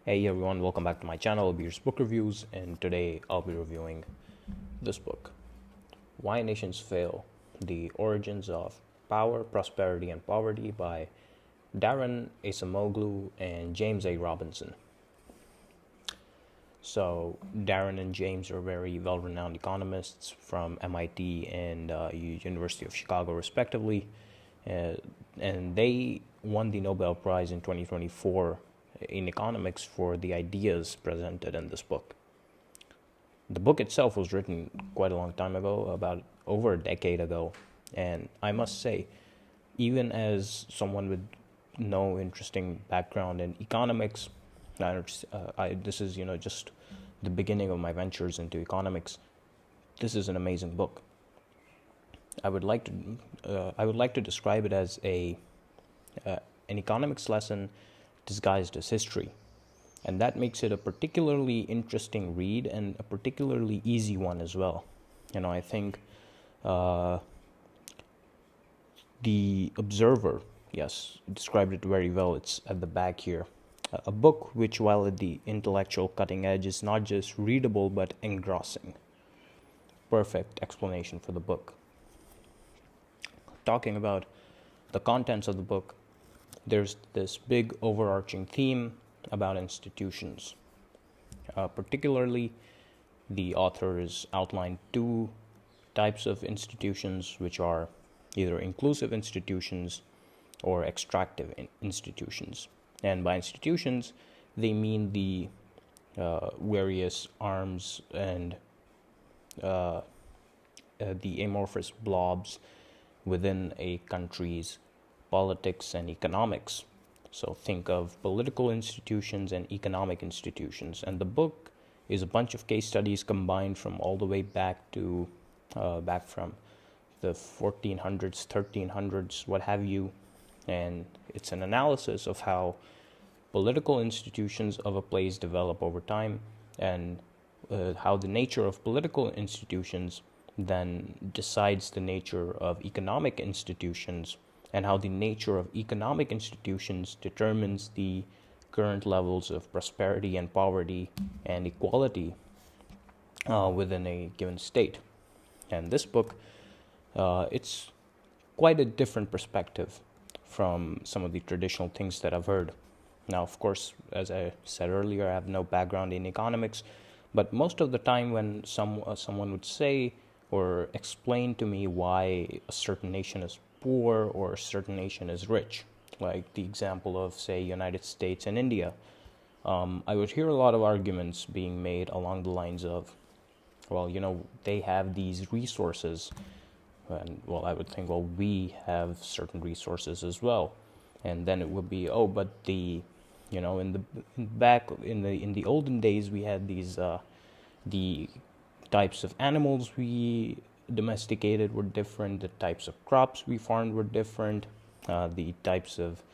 Hey everyone, welcome back to my channel, Abeer's Book Reviews, and today I'll be reviewing this book, Why Nations Fail, The Origins of Power, Prosperity, and Poverty by Daron Acemoglu and James A. Robinson. So Daron and James are very well-renowned economists from MIT and University of Chicago respectively, and they won the Nobel Prize in 2024 in economics for the ideas presented in this book. The book itself was written quite a long time ago, about over a decade ago, and I must say, even as someone with no interesting background in economics, this is just the beginning of my ventures into economics. This is an amazing book. I would like to describe it as an economics lesson disguised as history, and that makes it a particularly interesting read and a particularly easy one as well. I think the Observer, yes, described it very well. It's at the back here. A book which, while at the intellectual cutting edge, is not just readable but engrossing. Perfect explanation for the book. Talking about the contents of the book, there's this big overarching theme about institutions. Particularly, the author has outlined two types of institutions, which are either inclusive institutions or extractive institutions. And by institutions, they mean the various arms and the amorphous blobs within a country's politics and economics. So think of political institutions and economic institutions. And the book is a bunch of case studies combined from all the way back from the 1400s, 1300s, what have you. And it's an analysis of how political institutions of a place develop over time, and how the nature of political institutions then decides the nature of economic institutions, and how the nature of economic institutions determines the current levels of prosperity and poverty and equality within a given state. And this book, it's quite a different perspective from some of the traditional things that I've heard. Now, of course, as I said earlier, I have no background in economics, but most of the time when someone would say or explain to me why a certain nation is poor or a certain nation is rich, like the example of, say, United States and India, I would hear a lot of arguments being made along the lines of, well, they have these resources, and, well, I would think, well, we have certain resources as well. And then it would be, oh, but in the olden days, we had these the types of animals we domesticated were different, the types of crops we farmed were different, the types of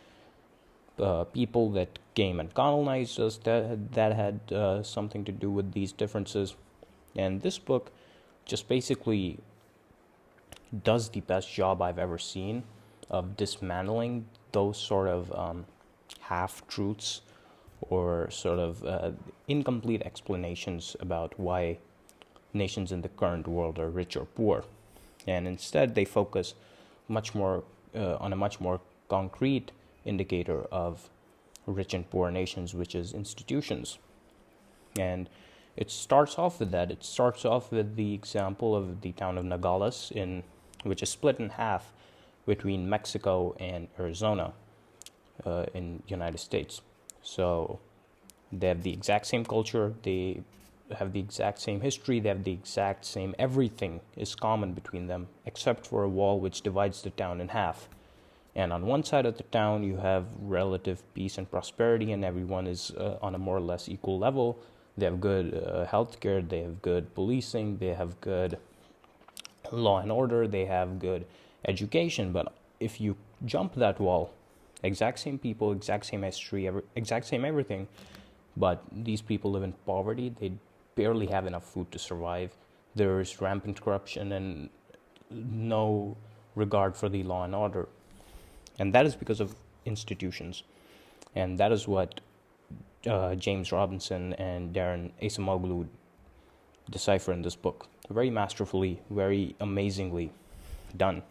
people that came and colonized us that had something to do with these differences. And this book just basically does the best job I've ever seen of dismantling those sort of half-truths or sort of incomplete explanations about why nations in the current world are rich or poor. And instead, they focus much more on a much more concrete indicator of rich and poor nations, which is institutions. And it starts off with that. It starts off with the example of the town of Nogales, which is split in half between Mexico and Arizona in United States. So they have the exact same culture, they have the exact same history, they have the exact same everything is common between them, except for a wall which divides the town in half. And on one side of the town, you have relative peace and prosperity, and everyone is on a more or less equal level. They have good healthcare, they have good policing, they have good law and order, they have good education. But if you jump that wall, exact same people, exact same history, exact same everything, but these people live in poverty, they barely have enough food to survive. There's rampant corruption and no regard for the law and order. And that is because of institutions. And that is what James Robinson and Daron Acemoglu decipher in this book. Very masterfully, very amazingly done.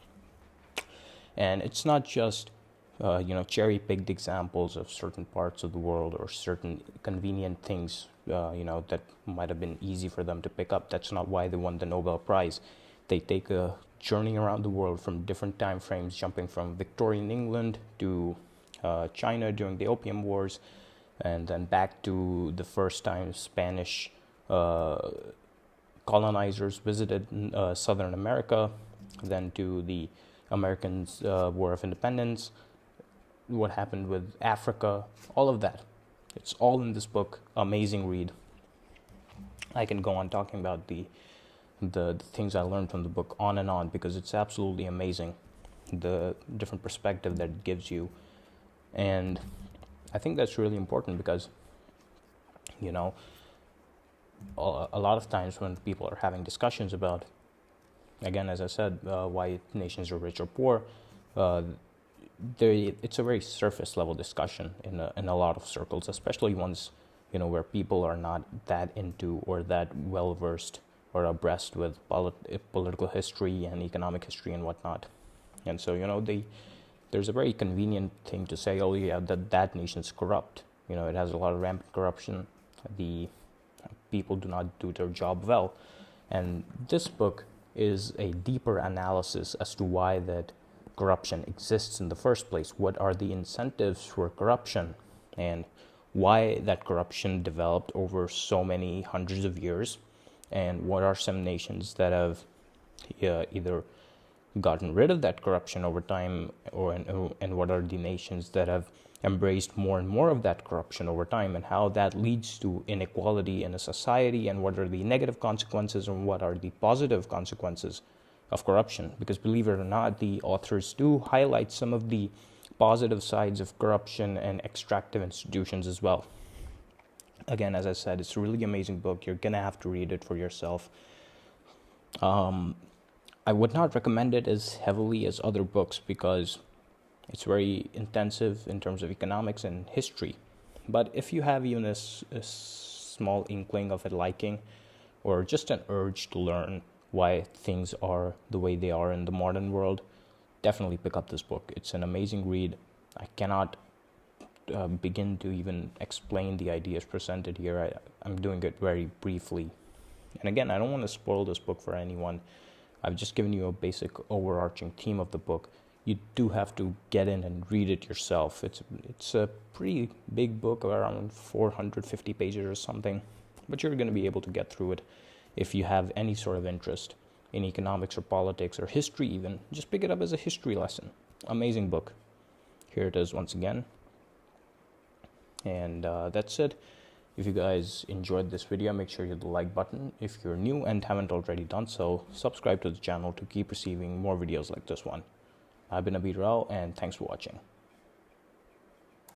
And it's not just cherry-picked examples of certain parts of the world or certain convenient things, that might have been easy for them to pick up. That's not why they won the Nobel Prize. They take a journey around the world from different time frames, jumping from Victorian England to China during the Opium Wars, and then back to the first time Spanish colonizers visited Southern America, then to the Americans' War of Independence, what happened with Africa, all of that. It's all in this book. Amazing read. I can go on talking about the things I learned from the book on and on, because it's absolutely amazing, the different perspective that it gives you. And I think that's really important because, a lot of times when people are having discussions about, again, as I said, why nations are rich or poor, it's a very surface level discussion in a lot of circles, especially ones, where people are not that into or that well versed or abreast with political history and economic history and whatnot. And so, there's a very convenient thing to say, oh yeah, that nation's corrupt. It has a lot of rampant corruption. The people do not do their job well. And this book is a deeper analysis as to why that corruption exists in the first place. What are the incentives for corruption, and why that corruption developed over so many hundreds of years, and what are some nations that have either gotten rid of that corruption over time, and what are the nations that have embraced more and more of that corruption over time, and how that leads to inequality in a society, and what are the negative consequences and what are the positive consequences of corruption. Because believe it or not, the authors do highlight some of the positive sides of corruption and extractive institutions as well. Again, as I said, it's a really amazing book. You're gonna have to read it for yourself. I would not recommend it as heavily as other books because it's very intensive in terms of economics and history. But if you have even a small inkling of it liking, or just an urge to learn why things are the way they are in the modern world, definitely pick up this book. It's an amazing read. I cannot begin to even explain the ideas presented here. I'm doing it very briefly. And again, I don't want to spoil this book for anyone. I've just given you a basic overarching theme of the book. You do have to get in and read it yourself. It's a pretty big book, around 450 pages or something, but you're going to be able to get through it. If you have any sort of interest in economics or politics or history even, just pick it up as a history lesson. Amazing book. Here it is once again. And that's it. If you guys enjoyed this video, make sure you hit the like button. If you're new and haven't already done so, subscribe to the channel to keep receiving more videos like this one. I've been Abeer Rao, and thanks for watching.